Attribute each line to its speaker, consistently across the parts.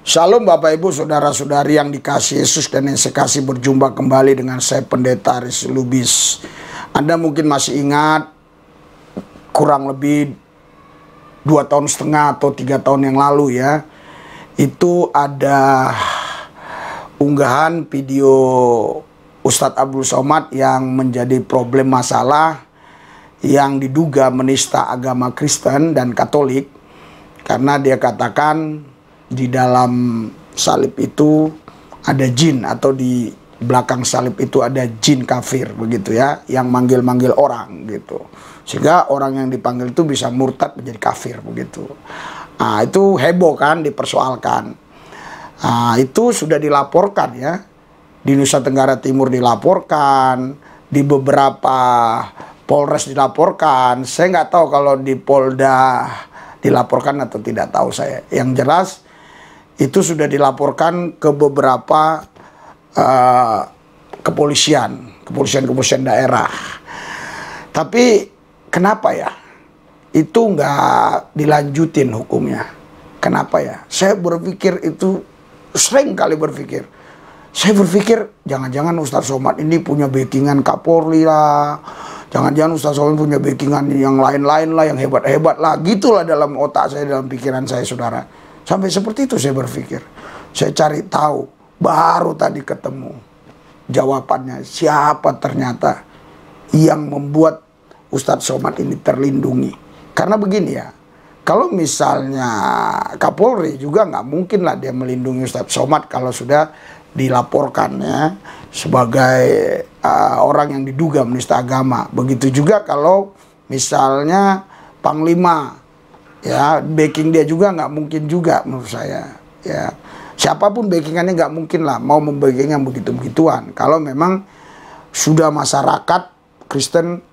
Speaker 1: Shalom Bapak Ibu Saudara-saudari yang dikasihi Yesus dan yang sekasih, berjumpa kembali dengan saya Pendeta Aris Lubis. Anda mungkin masih ingat kurang lebih 2,5 tahun atau 3 tahun yang lalu ya, itu ada unggahan video Ustadz Abdul Somad yang menjadi problem masalah, yang diduga menista agama Kristen dan Katolik, karena dia katakan di dalam salib itu ada jin, atau di belakang salib itu ada jin kafir begitu ya, yang manggil-manggil orang gitu, sehingga orang yang dipanggil itu bisa murtad menjadi kafir begitu. Nah, itu heboh kan, dipersoalkan. Nah, itu sudah dilaporkan ya, di Nusa Tenggara Timur dilaporkan, di beberapa Polres dilaporkan. Saya nggak tahu kalau di Polda dilaporkan atau tidak, tahu saya. Yang jelas itu sudah dilaporkan ke beberapa kepolisian daerah. Tapi kenapa ya itu nggak dilanjutin hukumnya? Kenapa ya? Saya berpikir itu, sering kali berpikir. Saya berpikir jangan-jangan Ustadz Somad ini punya backingan Kapolri lah. Jangan-jangan Ustadz Somad punya backingan yang lain-lain lah, yang hebat-hebat lah. Gitulah dalam otak saya, dalam pikiran saya, saudara. Sampai seperti itu saya berpikir. Saya cari tahu, baru tadi ketemu jawabannya. Siapa ternyata yang membuat Ustadz Somad ini terlindungi. Karena begini ya, kalau misalnya Kapolri juga nggak mungkin lah dia melindungi Ustadz Somad kalau sudah dilaporkannya sebagai orang yang diduga menista agama. Begitu juga kalau misalnya Panglima, ya, backing dia juga nggak mungkin juga menurut saya. Ya, siapapun backingannya nggak mungkin lah mau membacking yang begitu-begituan. Kalau memang sudah masyarakat Kristen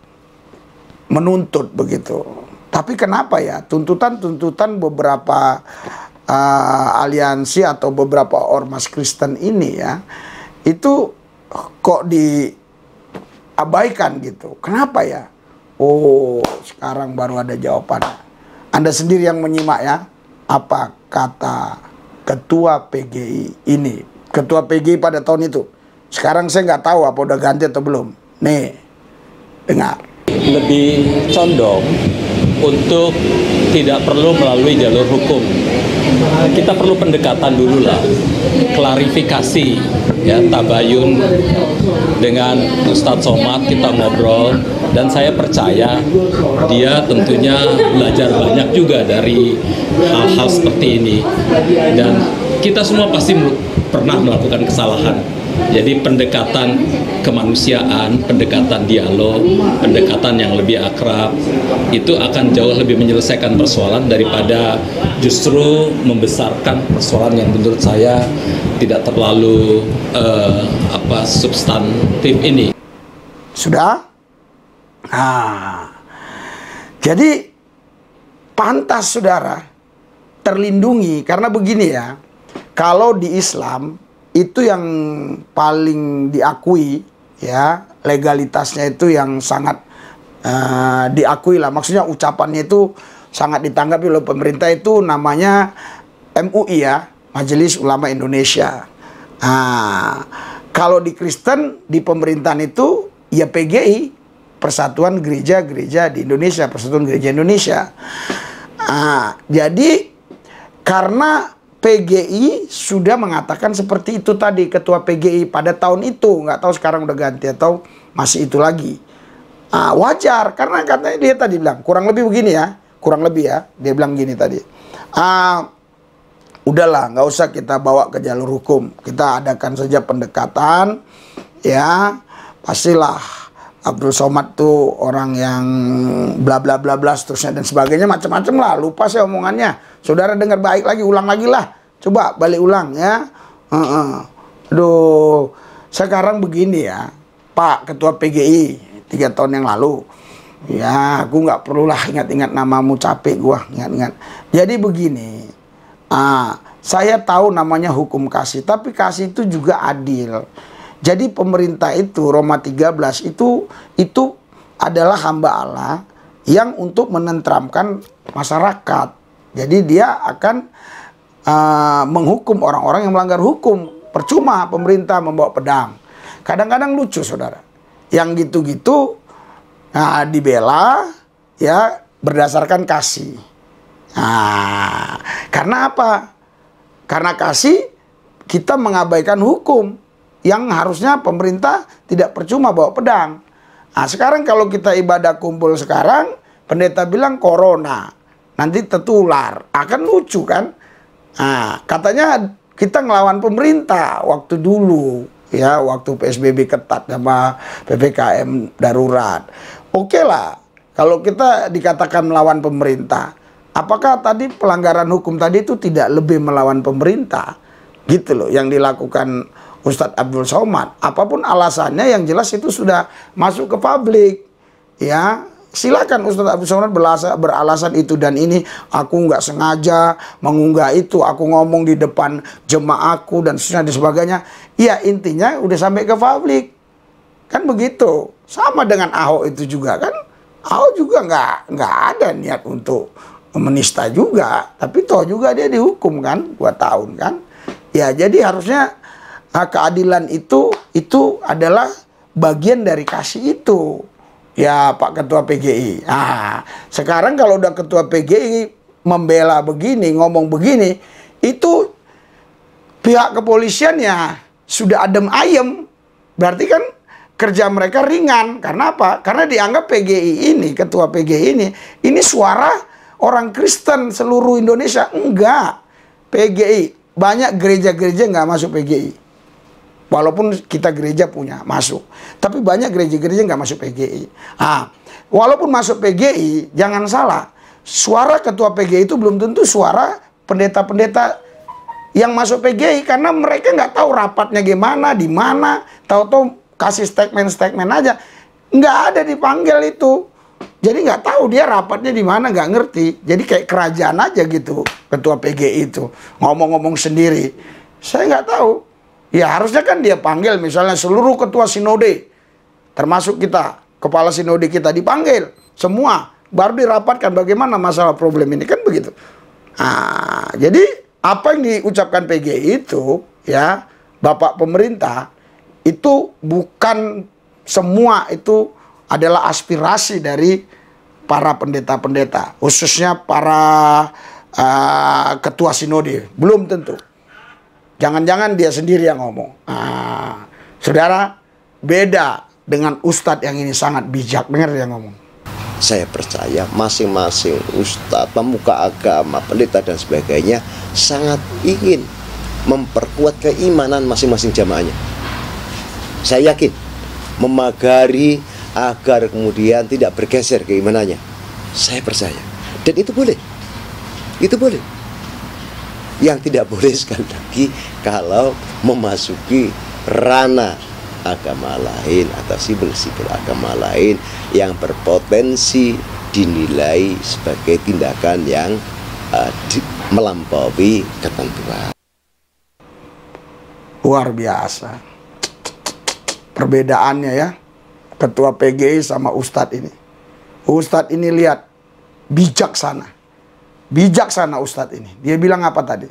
Speaker 1: menuntut begitu. Tapi kenapa ya tuntutan-tuntutan beberapa aliansi atau beberapa ormas Kristen ini ya, itu kok diabaikan gitu? Kenapa ya? Oh, sekarang baru ada jawabannya. Anda sendiri yang menyimak ya, apa kata ketua PGI ini, ketua PGI pada tahun itu. Sekarang saya nggak tahu apa udah ganti atau belum. Nih, dengar.
Speaker 2: Lebih condong untuk tidak perlu melalui jalur hukum. Kita perlu pendekatan dulu lah, klarifikasi ya, tabayun dengan Ustadz Somad, kita ngobrol, dan saya percaya dia tentunya belajar banyak juga dari hal-hal seperti ini, dan kita semua pasti pernah melakukan kesalahan. Jadi pendekatan kemanusiaan, pendekatan dialog, pendekatan yang lebih akrab, itu akan jauh lebih menyelesaikan persoalan daripada justru membesarkan persoalan yang menurut saya tidak terlalu substantif ini.
Speaker 1: Sudah? Nah, jadi pantas saudara terlindungi, karena begini ya, kalau di Islam itu yang paling diakui ya, legalitasnya itu yang sangat diakui lah, maksudnya ucapannya itu sangat ditanggapi oleh pemerintah, itu namanya MUI ya, Majelis Ulama Indonesia. Nah, kalau di Kristen, di pemerintahan itu ya PGI, Persatuan Gereja-Gereja di Indonesia, Persatuan Gereja Indonesia. Nah, jadi karena PGI sudah mengatakan seperti itu tadi, ketua PGI pada tahun itu, nggak tahu sekarang udah ganti atau masih itu lagi. Wajar, karena katanya dia tadi bilang, kurang lebih begini ya, kurang lebih ya, dia bilang gini tadi. Udahlah, nggak usah kita bawa ke jalur hukum, kita adakan saja pendekatan, ya, pastilah Abdul Somad tuh orang yang bla bla bla bla seterusnya dan sebagainya, macam-macam lah, lupa saya omongannya. Saudara dengar baik lagi, ulang lagi lah, coba balik ulang ya. Aduh, sekarang begini ya, Pak Ketua PGI 3 tahun yang lalu, ya aku nggak perlulah ingat-ingat namamu, capek gua ingat-ingat. Jadi begini, saya tahu namanya hukum kasih, tapi kasih itu juga adil. Jadi pemerintah itu, Roma 13 itu adalah hamba Allah yang untuk menenteramkan masyarakat. Jadi dia akan menghukum orang-orang yang melanggar hukum. Percuma pemerintah membawa pedang. Kadang-kadang lucu, saudara. Yang gitu-gitu dibela ya berdasarkan kasih. Nah, karena apa? Karena kasih kita mengabaikan hukum yang harusnya pemerintah tidak percuma bawa pedang. Nah, sekarang kalau kita ibadah kumpul sekarang, pendeta bilang corona, nanti tertular. Akan lucu kan? Nah, katanya kita ngelawan pemerintah waktu dulu, ya, waktu PSBB ketat sama PPKM darurat. Oke lah, kalau kita dikatakan melawan pemerintah, apakah tadi pelanggaran hukum tadi itu tidak lebih melawan pemerintah? Gitu loh yang dilakukan Ustadz Abdul Somad. Apapun alasannya, yang jelas itu sudah masuk ke publik. Ya, silakan Ustadz Abdul Somad beralasan itu dan ini, aku nggak sengaja mengunggah itu, aku ngomong di depan jemaahku dan sebagainya. Ya, intinya udah sampai ke publik. Kan begitu. Sama dengan Ahok itu juga kan. Ahok juga nggak ada niat untuk menista juga, tapi toh juga dia dihukum kan 2 tahun kan. Ya, jadi harusnya keadilan itu adalah bagian dari kasih itu. Ya, Pak Ketua PGI. Nah, sekarang kalau udah Ketua PGI membela begini, ngomong begini, itu pihak kepolisian ya sudah adem ayem. Berarti kan kerja mereka ringan. Karena apa? Karena dianggap PGI ini, Ketua PGI ini suara orang Kristen seluruh Indonesia. Enggak. PGI, banyak gereja-gereja nggak masuk PGI. Walaupun kita gereja punya, masuk. Tapi banyak gereja-gereja nggak masuk PGI. Nah, walaupun masuk PGI, jangan salah. Suara Ketua PGI itu belum tentu suara pendeta-pendeta yang masuk PGI. Karena mereka nggak tahu rapatnya gimana, di mana. Tahu-tahu kasih statement aja. Nggak ada dipanggil itu. Jadi nggak tahu dia rapatnya di mana, nggak ngerti. Jadi kayak kerajaan aja gitu Ketua PGI itu. Ngomong-ngomong sendiri. Saya nggak tahu. Ya harusnya kan dia panggil misalnya seluruh ketua sinode. Termasuk kita, kepala sinode kita dipanggil. Semua. Baru dirapatkan bagaimana masalah problem ini. Kan begitu. Nah, jadi apa yang diucapkan PGI itu, ya, Bapak Pemerintah, itu bukan semua itu adalah aspirasi dari para pendeta-pendeta, khususnya para ketua sinode. Belum tentu. Jangan-jangan dia sendiri yang ngomong. Nah, saudara, beda dengan ustadz yang ini sangat bijak. Dengar dia ngomong.
Speaker 3: Saya percaya masing-masing ustadz, pemuka agama, pendeta dan sebagainya sangat ingin memperkuat keimanan masing-masing jamaahnya. Saya yakin memagari agar kemudian tidak bergeser keimanannya. Saya percaya. Dan itu boleh. Itu boleh. Yang tidak boleh sekali lagi kalau memasuki ranah agama lain atau simbol-simbol agama lain yang berpotensi dinilai sebagai tindakan yang melampaui ketentuan.
Speaker 1: Luar biasa. Perbedaannya ya, Ketua PGI sama Ustadz ini. Ustadz ini lihat, bijaksana. Bijaksana Ustadz ini. Dia bilang apa tadi?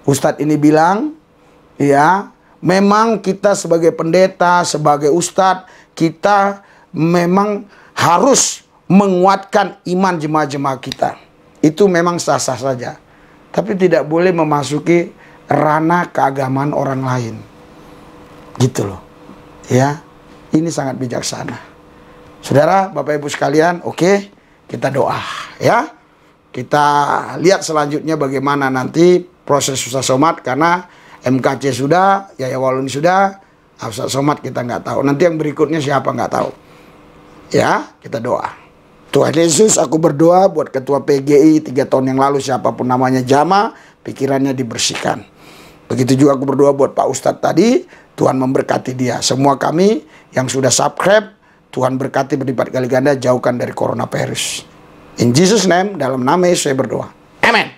Speaker 1: Ustadz ini bilang, ya, memang kita sebagai pendeta, sebagai Ustadz, kita memang harus menguatkan iman jemaah-jemaah kita. Itu memang sah-sah saja. Tapi tidak boleh memasuki ranah keagamaan orang lain. Gitu loh. Ya, ini sangat bijaksana. Saudara, Bapak Ibu sekalian, oke, kita doa ya. Kita lihat selanjutnya bagaimana nanti proses Ustadz Somad, karena MKC sudah, Yaya Waluni sudah, Ustadz Somad kita nggak tahu. Nanti yang berikutnya siapa nggak tahu. Ya, kita doa. Tuhan Yesus, aku berdoa buat Ketua PGI 3 tahun yang lalu, siapapun namanya, jamaah, pikirannya dibersihkan. Begitu juga aku berdoa buat Pak Ustadz tadi, Tuhan memberkati dia. Semua kami yang sudah subscribe, Tuhan berkati berlipat kali ganda, jauhkan dari coronavirus. In Jesus name, dalam nama Yesus saya berdoa. Amen.